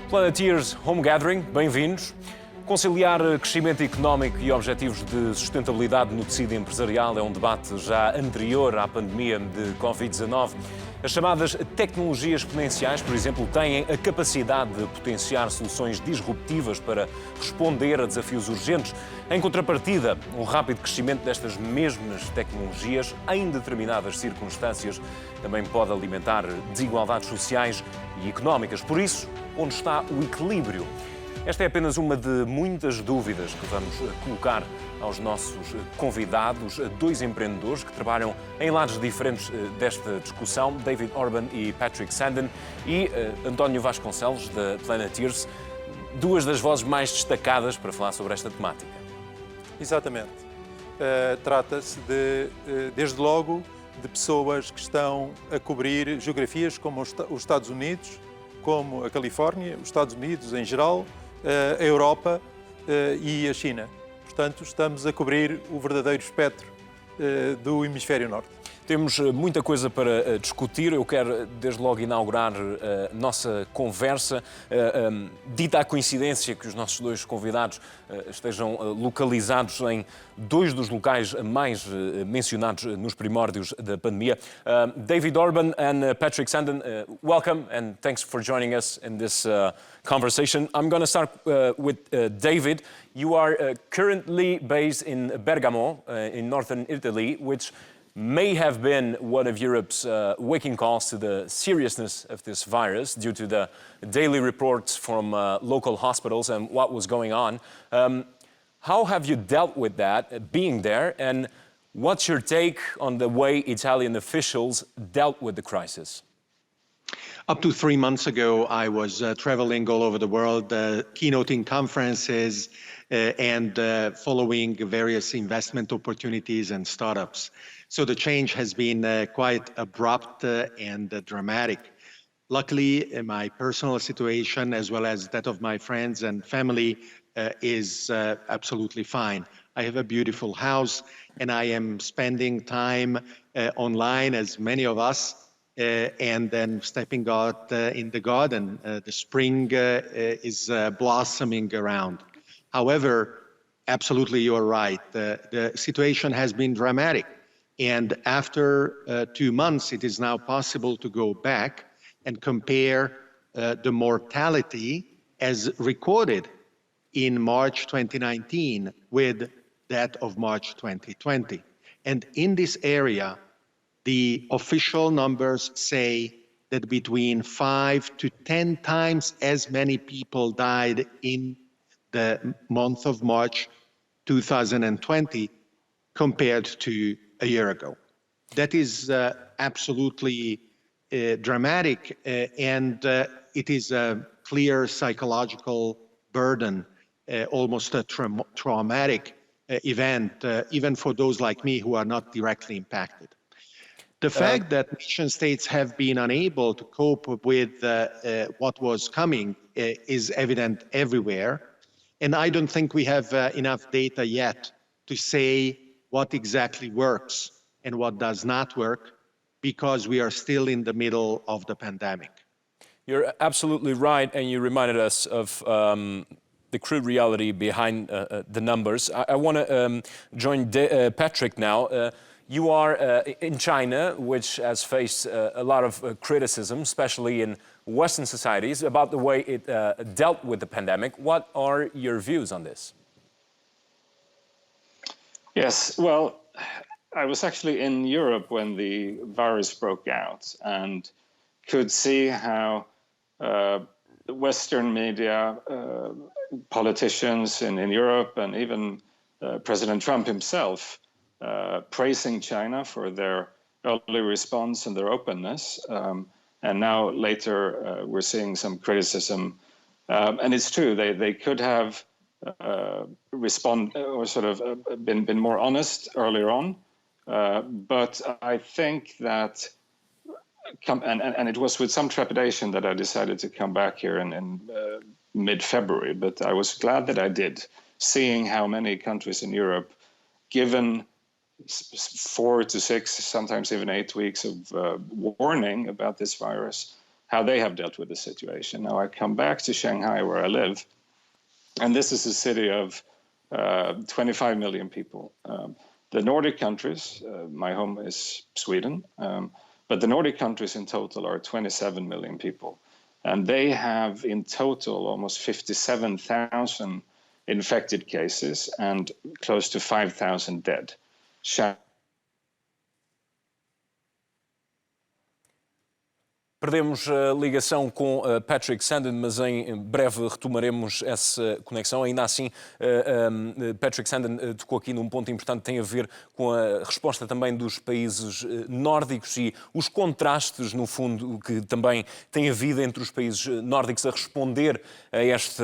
Planeteers Home Gathering, bem-vindos. Conciliar crescimento económico e objetivos de sustentabilidade no tecido empresarial é um debate já anterior à pandemia de Covid-19. As chamadas tecnologias exponenciais, por exemplo, têm a capacidade de potenciar soluções disruptivas para responder a desafios urgentes. Em contrapartida, um rápido crescimento destas mesmas tecnologias, em determinadas circunstâncias, também pode alimentar desigualdades sociais e económicas. Por isso, onde está o equilíbrio? Esta é apenas uma de muitas dúvidas que vamos colocar aos nossos convidados, dois empreendedores que trabalham em lados diferentes desta discussão, David Orban e Patrick Sandon, e António Vasconcelos, da Planeteers, duas das vozes mais destacadas para falar sobre esta temática. Exatamente. Trata-se desde logo, de pessoas que estão a cobrir geografias como os Estados Unidos, como a Califórnia, os Estados Unidos em geral, a Europa e a China. Portanto, estamos a cobrir o verdadeiro espectro do hemisfério norte. Temos muita coisa para discutir. Eu quero, desde logo, inaugurar a nossa conversa. Dita a coincidência que os nossos dois convidados estejam localizados em dois dos locais mais mencionados nos primórdios da pandemia. David Orban and Patrick Sandon, welcome and thanks for joining us in this conversation. I'm going to start with David. You are currently based in Bergamo, in northern Italy, which may have been one of Europe's waking calls to the seriousness of this virus due to the daily reports from local hospitals and what was going on. How have you dealt with that, being there, and what's your take on the way Italian officials dealt with the crisis? Up to 3 months ago, I was traveling all over the world, keynoting conferences and following various investment opportunities and startups. So the change has been quite abrupt and dramatic. Luckily, my personal situation, as well as that of my friends and family, is absolutely fine. I have a beautiful house, and I am spending time online, as many of us, and then stepping out in the garden. The spring is blossoming around. However, absolutely, you're right. The situation has been dramatic. And after 2 months, it is now possible to go back and compare the mortality as recorded in March 2019 with that of March 2020. And in this area, the official numbers say that between 5 to 10 times as many people died in the month of March 2020 compared to a year ago. That is absolutely dramatic, and it is a clear psychological burden, almost a traumatic event, even for those like me who are not directly impacted. The fact that nation states have been unable to cope with what was coming is evident everywhere, and I don't think we have enough data yet to say what exactly works and what does not work, because we are still in the middle of the pandemic. You're absolutely right, and you reminded us of the crude reality behind the numbers. I want to join Patrick now. You are in China, which has faced a lot of criticism, especially in Western societies, about the way it dealt with the pandemic. What are your views on this? Yes, well, I was actually in Europe when the virus broke out and could see how Western media, politicians in Europe, and even President Trump himself praising China for their early response and their openness. And now later we're seeing some criticism. And it's true, they could have respond or sort of been more honest earlier on, but I think that and it was with some trepidation that I decided to come back here in mid-February, but I was glad that I did, seeing how many countries in Europe, given 4 to 6, sometimes even 8 weeks of warning about this virus, how they have dealt with the situation. Now I come back to Shanghai, where I live, and this is a city of 25 million people. The Nordic countries, my home is Sweden, but the Nordic countries in total are 27 million people. And they have in total almost 57,000 infected cases and close to 5,000 dead. Perdemos a ligação com Patrick Sandin, mas em breve retomaremos essa conexão. Ainda assim, Patrick Sandin tocou aqui num ponto importante que tem a ver com a resposta também dos países nórdicos e os contrastes, no fundo, que também tem havido entre os países nórdicos a responder a esta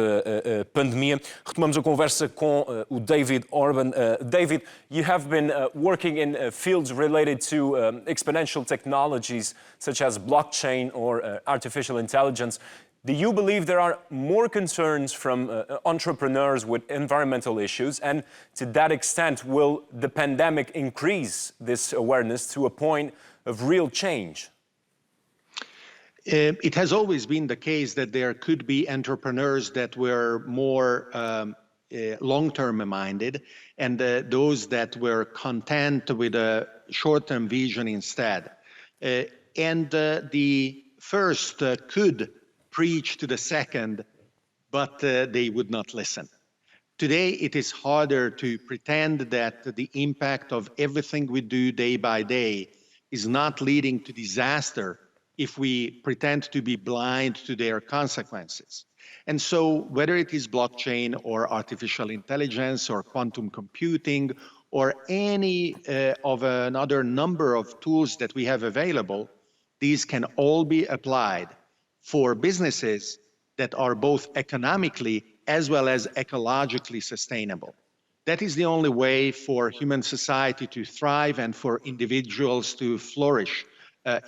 pandemia. Retomamos a conversa com o David Orban. David, you have been working in fields related to exponential technologies such as blockchain or artificial intelligence. Do you believe there are more concerns from entrepreneurs with environmental issues? And to that extent, will the pandemic increase this awareness to a point of real change? It has always been the case that there could be entrepreneurs that were more long-term minded and those that were content with a short-term vision instead. And the first could preach to the second, but they would not listen. Today, it is harder to pretend that the impact of everything we do day by day is not leading to disaster if we pretend to be blind to their consequences. And so whether it is blockchain or artificial intelligence or quantum computing or any of another number of tools that we have available, these can all be applied for businesses that are both economically as well as ecologically sustainable. That is the only way for human society to thrive and for individuals to flourish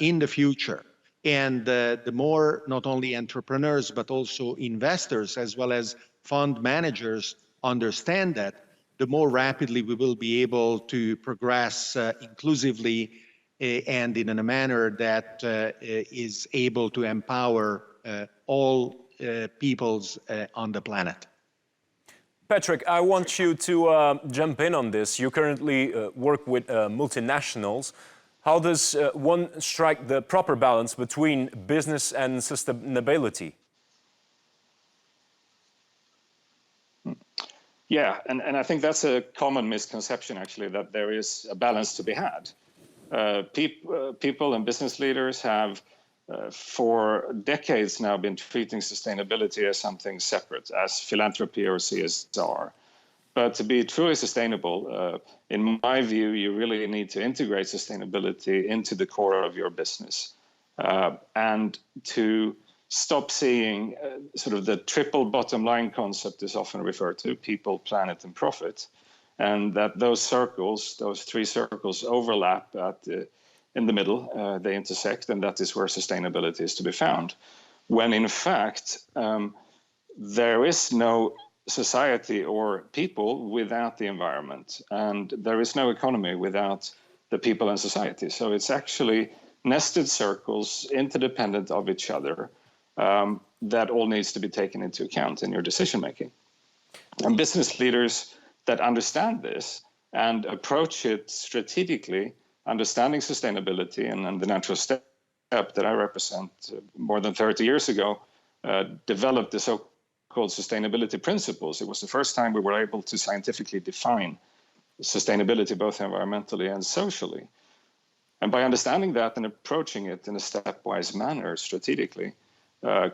in the future. And the more not only entrepreneurs, but also investors as well as fund managers understand that, the more rapidly we will be able to progress inclusively and in a manner that is able to empower all peoples on the planet. Patrick, I want you to jump in on this. You currently work with multinationals. How does one strike the proper balance between business and sustainability? Yeah, and I think that's a common misconception, actually, that there is a balance to be had. People and business leaders have, for decades now, been treating sustainability as something separate, as philanthropy or CSR. But to be truly sustainable, in my view, you really need to integrate sustainability into the core of your business and to stop seeing sort of the triple bottom line concept is often referred to, people, planet, and profit, and that those circles, those three circles overlap in the middle, they intersect, and that is where sustainability is to be found. When in fact, there is no society or people without the environment, and there is no economy without the people and society. So it's actually nested circles, interdependent of each other, that all needs to be taken into account in your decision making. And business leaders that understand this and approach it strategically, understanding sustainability and the natural step that I represent more than 30 years ago, developed the so-called sustainability principles. It was the first time we were able to scientifically define sustainability, both environmentally and socially. And by understanding that and approaching it in a stepwise manner strategically,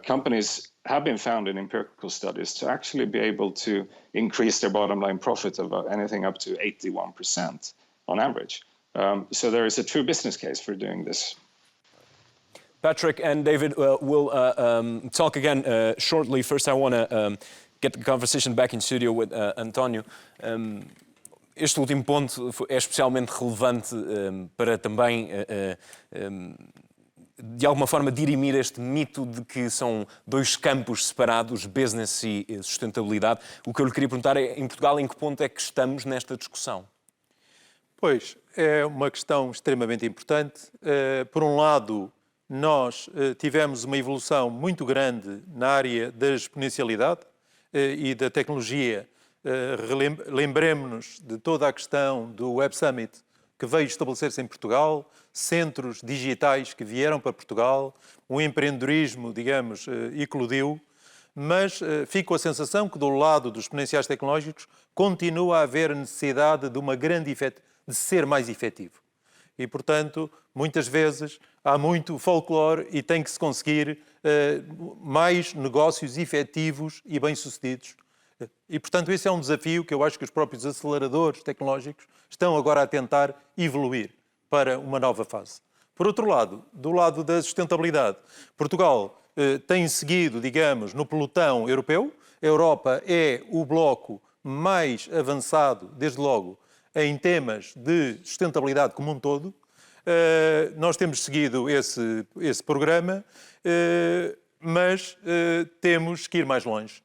companies have been found in empirical studies to actually be able to increase their bottom line profit of anything up to 81% on average. So there is a true business case for doing this. Patrick and David will talk again shortly. First, I want to get the conversation back in studio with António. Este último ponto é especialmente relevante para também, de alguma forma, dirimir este mito de que são dois campos separados, business e sustentabilidade. O que eu lhe queria perguntar é, em Portugal, em que ponto é que estamos nesta discussão? Pois, é uma questão extremamente importante. Por um lado, nós tivemos uma evolução muito grande na área da exponencialidade e da tecnologia. Lembremos-nos de toda a questão do Web Summit, que veio estabelecer-se em Portugal, centros digitais que vieram para Portugal, o empreendedorismo, digamos, eclodiu, mas fico a sensação que do lado dos exponenciais tecnológicos continua a haver necessidade de uma grande de ser mais efetivo. E, portanto, muitas vezes há muito folclore e tem que se conseguir mais negócios efetivos e bem-sucedidos. E, portanto, esse é um desafio que eu acho que os próprios aceleradores tecnológicos estão agora a tentar evoluir para uma nova fase. Por outro lado, do lado da sustentabilidade, Portugal tem seguido, digamos, no pelotão europeu. A Europa é o bloco mais avançado, desde logo, em temas de sustentabilidade como um todo. Nós temos seguido esse programa, mas temos que ir mais longe.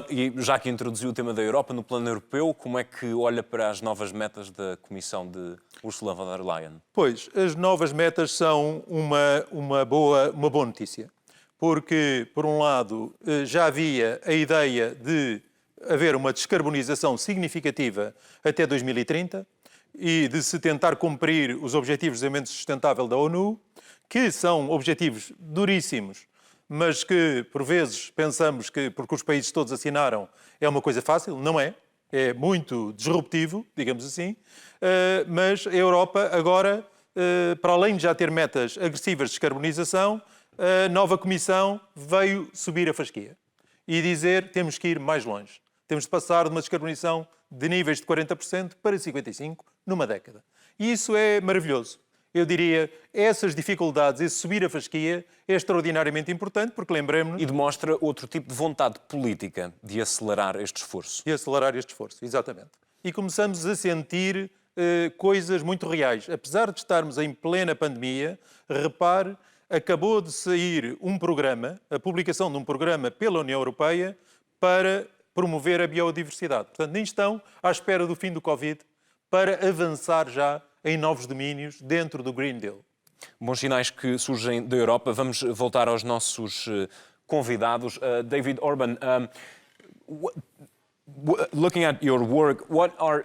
E já que introduziu o tema da Europa, no plano europeu, como é que olha para as novas metas da Comissão de Ursula von der Leyen? Pois, as novas metas são uma boa notícia, porque, por um lado, já havia a ideia de haver uma descarbonização significativa até 2030 e de se tentar cumprir os Objetivos de Desenvolvimento Sustentável da ONU, que são objetivos duríssimos, mas que, por vezes, pensamos que, porque os países todos assinaram, é uma coisa fácil. Não é. É muito disruptivo, digamos assim. Mas a Europa, agora, para além de já ter metas agressivas de descarbonização, a nova Comissão veio subir a fasquia e dizer que temos que ir mais longe. Temos de passar de uma descarbonização de níveis de 40% para 55% numa década. E isso é maravilhoso. Eu diria, essas dificuldades, esse subir a fasquia, é extraordinariamente importante, porque lembremos-nos... E demonstra outro tipo de vontade política de acelerar este esforço. De acelerar este esforço, exatamente. E começamos a sentir coisas muito reais. Apesar de estarmos em plena pandemia, repare, acabou de sair um programa, a publicação de um programa pela União Europeia para promover a biodiversidade. Portanto, nem estão à espera do fim do Covid para avançar já em novos domínios dentro do Green Deal. Bons sinais que surgem da Europa. Vamos voltar aos nossos convidados. David Orban, looking at your work, what are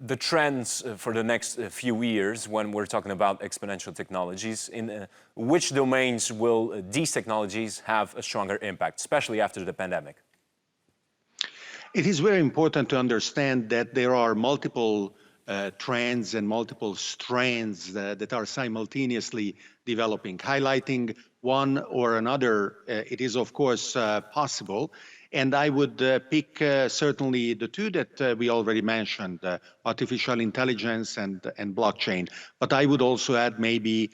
the trends for the next few years when we're talking about exponential technologies? In which domains will these technologies have a stronger impact, especially after the pandemic? It is very important to understand that there are multiple trends and multiple strands that are simultaneously developing. Highlighting one or another, it is of course possible. And I would pick certainly the two that we already mentioned, artificial intelligence and blockchain. But I would also add maybe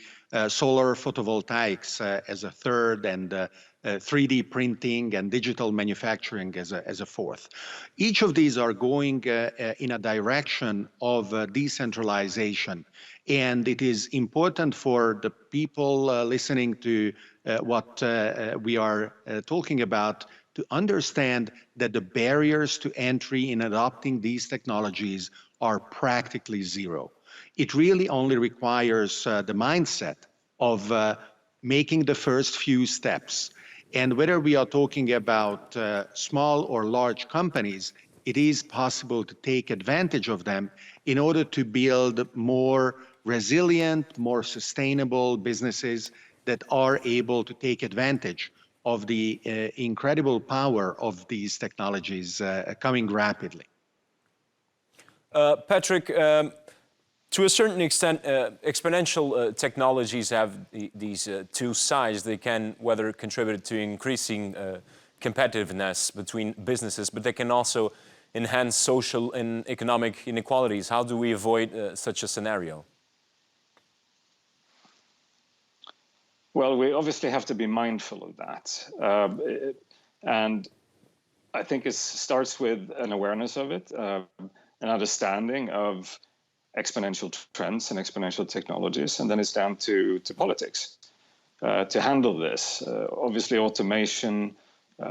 solar photovoltaics as a third, and 3D printing and digital manufacturing as a fourth. Each of these are going in a direction of decentralization. And it is important for the people listening to what we are talking about to understand that the barriers to entry in adopting these technologies are practically zero. It really only requires the mindset of making the first few steps. And whether we are talking about small or large companies, it is possible to take advantage of them in order to build more resilient, more sustainable businesses that are able to take advantage of the incredible power of these technologies coming rapidly. Patrick, to a certain extent, exponential technologies have these two sides. They can whether contribute to increasing competitiveness between businesses, but they can also enhance social and economic inequalities. How do we avoid such a scenario? Well, we obviously have to be mindful of that. And I think it starts with an awareness of it, an understanding of exponential trends and exponential technologies, and then it's down to politics to handle this. Obviously, automation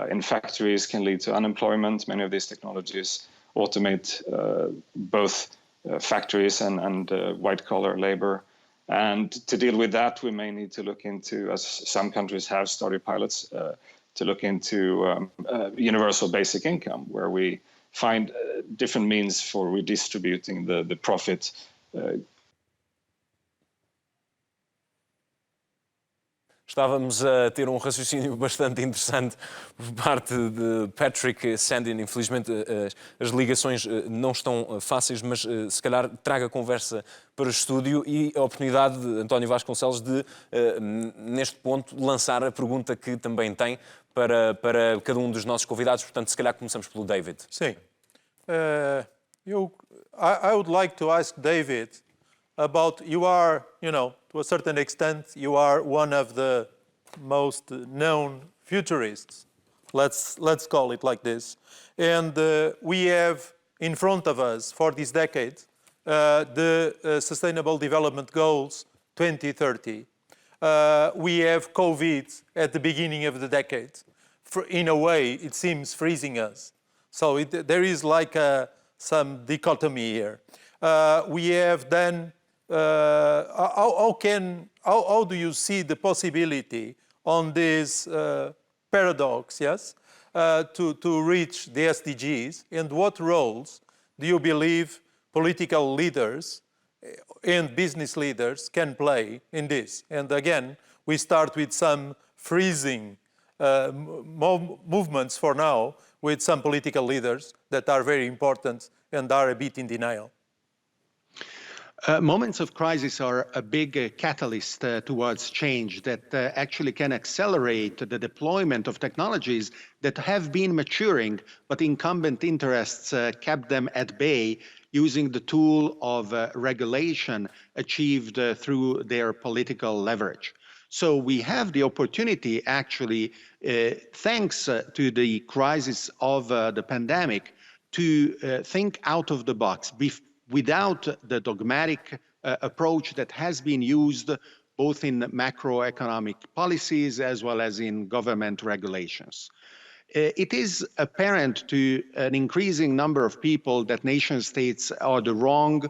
in factories can lead to unemployment. Many of these technologies automate both factories and white-collar labor. And to deal with that, we may need to look into, as some countries have started pilots, to look into universal basic income, where we find different means for redistributing the profit. Estávamos a ter um raciocínio bastante interessante por parte de Patrick Sandin. Infelizmente, as ligações não estão fáceis, mas se calhar traga a conversa para o estúdio e a oportunidade de António Vasconcelos de, neste ponto, lançar a pergunta que também tem para cada um dos nossos convidados. Portanto, se calhar começamos pelo David. Sim. I would like to ask David about, you are, to a certain extent, you are one of the most known futurists. Let's call it like this. And we have in front of us for this decade the Sustainable Development Goals 2030. We have COVID at the beginning of the decade. In a way, it seems freezing us. So there is like some dichotomy here. We have then, how do you see the possibility on this paradox, yes, to reach the SDGs, and what roles do you believe political leaders and business leaders can play in this? And again, we start with some freezing movements for now with some political leaders that are very important and are a bit in denial. Moments of crisis are a big catalyst towards change that actually can accelerate the deployment of technologies that have been maturing, but incumbent interests kept them at bay using the tool of regulation achieved through their political leverage. So we have the opportunity, actually, thanks to the crisis of the pandemic, to think out of the box without the dogmatic approach that has been used both in macroeconomic policies as well as in government regulations. It is apparent to an increasing number of people that nation states are the wrong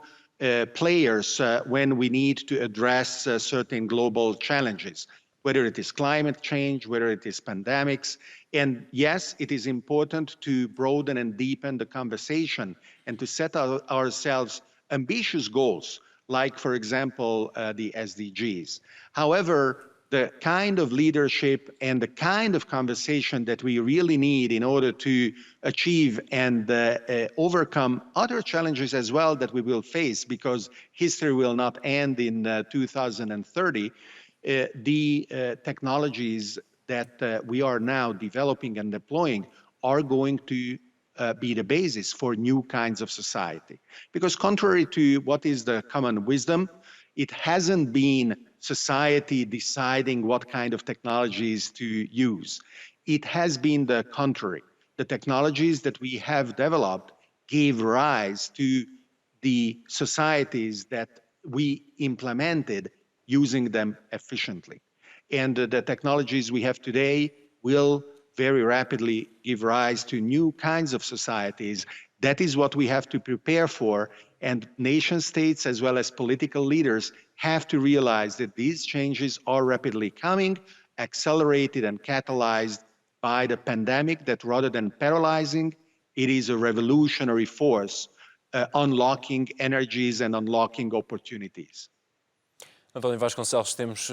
players when we need to address certain global challenges, whether it is climate change, whether it is pandemics. And yes, it is important to broaden and deepen the conversation and to set ourselves ambitious goals, like, for example, the SDGs. However, the kind of leadership and the kind of conversation that we really need in order to achieve and overcome other challenges as well that we will face, because history will not end in 2030, the technologies that we are now developing and deploying are going to be the basis for new kinds of society. Because contrary to what is the common wisdom, it hasn't been society deciding what kind of technologies to use. It has been the contrary. The technologies that we have developed gave rise to the societies that we implemented using them efficiently. And the technologies we have today will very rapidly give rise to new kinds of societies. That is what we have to prepare for. And nation states, as well as political leaders, have to realize that these changes are rapidly coming, accelerated and catalyzed by the pandemic, that rather than paralyzing, it is a revolutionary force, unlocking energies and unlocking opportunities. António Vasconcelos, temos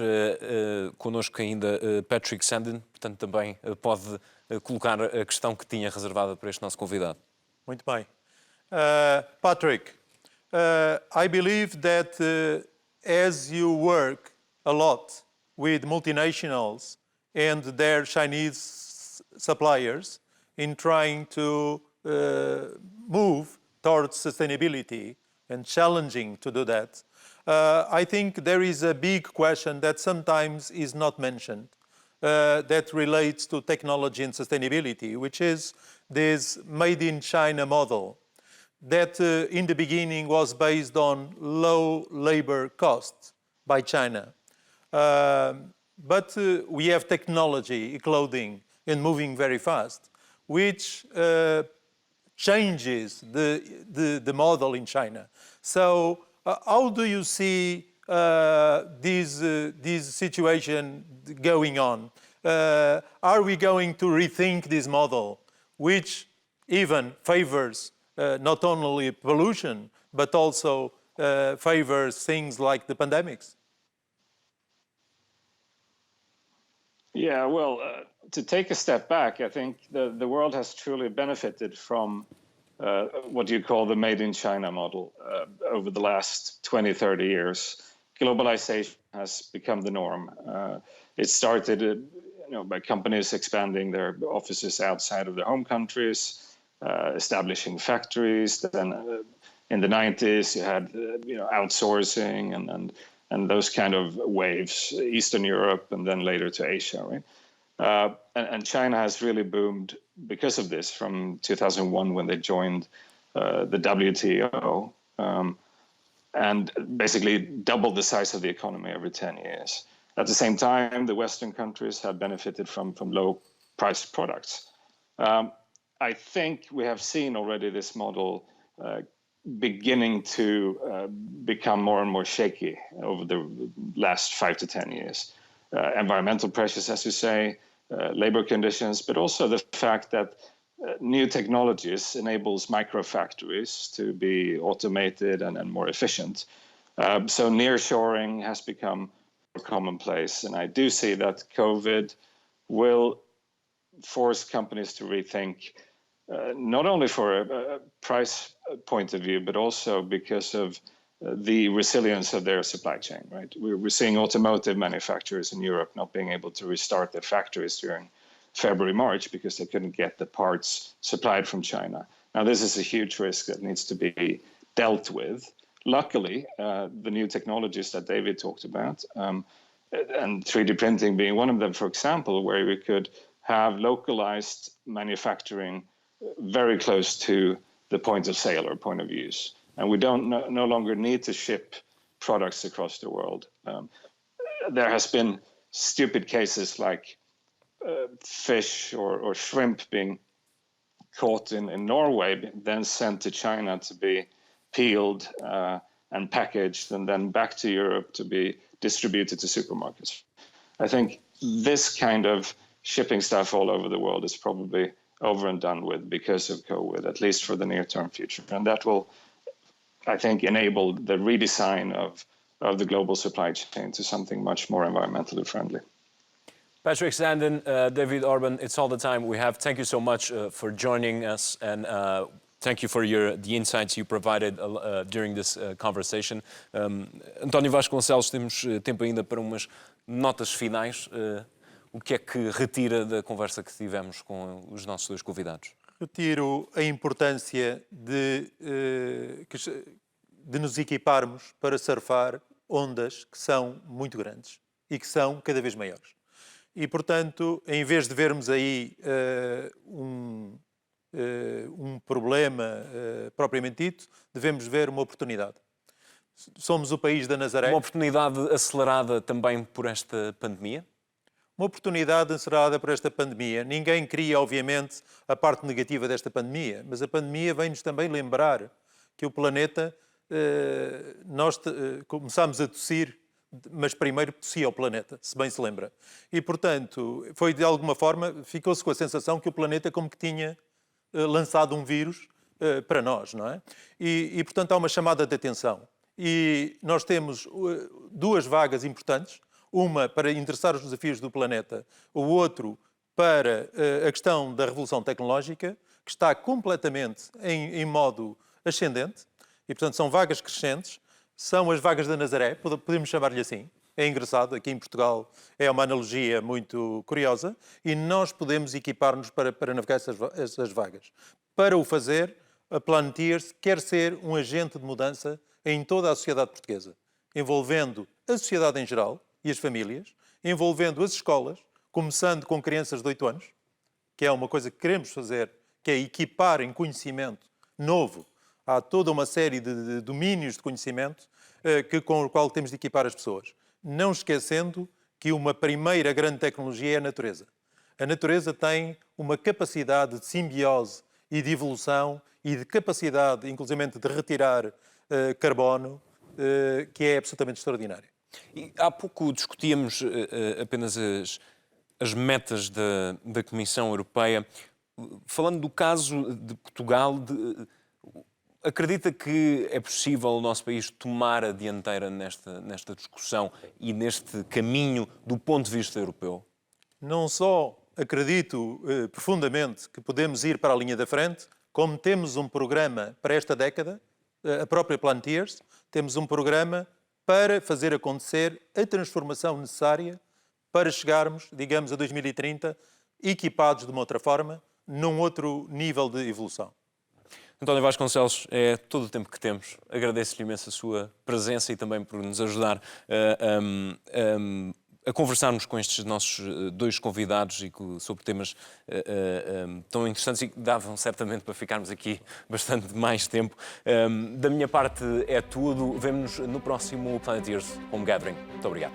connosco ainda Patrick Sandin, portanto também pode colocar a questão que tinha reservada para este nosso convidado. Muito bem. Patrick, I believe that as you work a lot with multinationals and their Chinese suppliers in trying to move towards sustainability and challenging to do that, I think there is a big question that sometimes is not mentioned that relates to technology and sustainability, which is this made in China model that in the beginning was based on low labor costs by China. But we have technology, clothing, and moving very fast, which changes the model in China. So how do you see this situation going on? Are we going to rethink this model, which even favors not only pollution, but also favors things like the pandemics? Yeah, well, to take a step back, I think the world has truly benefited from what you call the made in China model over the last 20, 30 years. Globalization has become the norm. It started by companies expanding their offices outside of their home countries, establishing factories. Then in the 90s, you had outsourcing and those kind of waves, Eastern Europe and then later to Asia, right? And China has really boomed because of this from 2001 when they joined the WTO and basically doubled the size of the economy every 10 years. At the same time, the Western countries have benefited from low-priced products. I think we have seen already this model beginning to become more and more shaky over the last 5 to 10 years. Environmental pressures, as you say, labor conditions, but also the fact that new technologies enables microfactories to be automated and more efficient. So nearshoring has become commonplace. And I do see that COVID will force companies to rethink, not only for a price point of view, but also because of the resilience of their supply chain, right? We're seeing automotive manufacturers in Europe not being able to restart their factories during February, March, because they couldn't get the parts supplied from China. Now, this is a huge risk that needs to be dealt with. Luckily, the new technologies that David talked about, and 3D printing being one of them, for example, where we could have localized manufacturing very close to the point of sale or point of use. And we don't no longer need to ship products across the world. There has been stupid cases like fish or shrimp being caught in Norway, then sent to China to be peeled and packaged, and then back to Europe to be distributed to supermarkets. I think this kind of shipping stuff all over the world is probably over and done with because of COVID, at least for the near-term future. And that will, I think, enable the redesign of the global supply chain to something much more environmentally friendly. Patrick Sandon, David Orban, it's all the time we have. Thank you so much for joining us, and thank you for the insights you provided during this conversation. António Vasconcelos, temos tempo ainda para umas notas finais. O que é que retira da conversa que tivemos com os nossos dois convidados? Retiro a importância de nos equiparmos para surfar ondas que são muito grandes e que são cada vez maiores. E, portanto, em vez de vermos aí um problema propriamente dito, devemos ver uma oportunidade. Somos o país da Nazaré. Uma oportunidade acelerada também por esta pandemia? Uma oportunidade acelerada por esta pandemia. Ninguém queria, obviamente, a parte negativa desta pandemia, mas a pandemia vem-nos também lembrar que o planeta, nós começámos a tossir, mas primeiro tossia o planeta, se bem se lembra. E, portanto, foi de alguma forma, ficou-se com a sensação que o planeta como que tinha lançado um vírus para nós, não é? E, portanto, há uma chamada de atenção. E nós temos duas vagas importantes, uma para endereçar os desafios do planeta, o outro para a questão da revolução tecnológica, que está completamente em modo ascendente, e, portanto, são vagas crescentes, são as vagas da Nazaré, podemos chamar-lhe assim. É engraçado, aqui em Portugal é uma analogia muito curiosa, e nós podemos equipar-nos para navegar essas vagas. Para o fazer, a Planeteers quer ser um agente de mudança em toda a sociedade portuguesa, envolvendo a sociedade em geral e as famílias, envolvendo as escolas, começando com crianças de 8 anos, que é uma coisa que queremos fazer, que é equipar em conhecimento novo. Há toda uma série de domínios de conhecimento com o qual temos de equipar as pessoas. Não esquecendo que uma primeira grande tecnologia é a natureza. A natureza tem uma capacidade de simbiose e de evolução e de capacidade, inclusive, de retirar carbono que é absolutamente extraordinária. E há pouco discutíamos apenas as metas da Comissão Europeia. Falando do caso de Portugal, acredita que é possível o nosso país tomar a dianteira nesta discussão e neste caminho do ponto de vista europeu? Não só acredito profundamente que podemos ir para a linha da frente, como temos um programa para esta década, a própria Plantiers, temos um programa para fazer acontecer a transformação necessária para chegarmos, digamos, a 2030, equipados de uma outra forma, num outro nível de evolução. António Vasconcelos, é todo o tempo que temos. Agradeço-lhe imenso a sua presença e também por nos ajudar a conversarmos com estes nossos dois convidados e sobre temas tão interessantes e que davam certamente para ficarmos aqui bastante mais tempo. Da minha parte é tudo. Vemo-nos no próximo Planeteers Home Gathering. Muito obrigado.